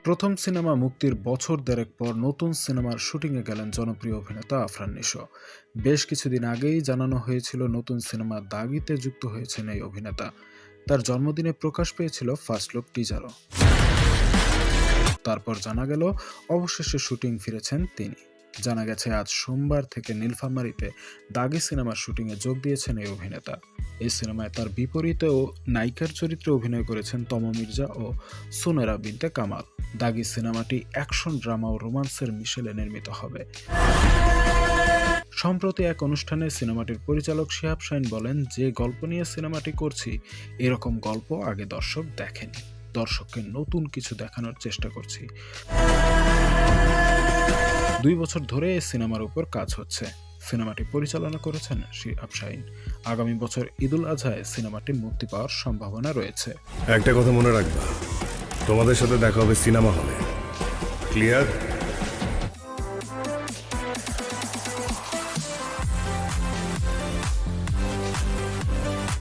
প্রথম সিনেমা মুক্তির বছর দেড়েক পর নতুন সিনেমার শুটিংয়ে গেলেন জনপ্রিয় অভিনেতা আফরান নিশো। বেশ কিছুদিন আগেই জানানো হয়েছিল নতুন সিনেমা দাগিতে যুক্ত হয়েছেন এই অভিনেতা। তার জন্মদিনে প্রকাশ পেয়েছিল ফার্স্ট লুক টিজারও। তারপর জানা গেল অবশেষে শুটিং ফিরেছেন তিনি। জানা গেছে আজ সোমবার থেকে নীলফামারীতে দাগি সিনেমার শুটিংয়ে যোগ দিয়েছেন এই অভিনেতা। এই সিনেমায় তার বিপরীতেও নায়িকার চরিত্রে অভিনয় করেছেন তমা মির্জা ও সুনেরা বিনতে কামাল। দাগি সিনেমাটি অ্যাকশন, ড্রামা ও রোমান্সের মিশেলে নির্মিত হবে। সম্প্রতি এক অনুষ্ঠানে সিনেমাটির পরিচালক শিহাব শাহীন বলেন, যে গল্প নিয়ে সিনেমাটি করছি এরকম গল্প আগে দর্শক দেখেনি। দর্শককে নতুন কিছু দেখানোর চেষ্টা করছি। 2 বছর ধরে এই সিনেমার উপর কাজ হচ্ছে। সিনেমাটি পরিচালনা করেছেন শিহাব শাহীন। আগামী বছর ঈদুল আজহায় সিনেমাটি মুক্তি পাওয়ার সম্ভাবনা রয়েছে। একটা কথা মনে রাখবা, তোমাদের সাথে দেখা হবে সিনেমা হলে। ক্লিয়ার?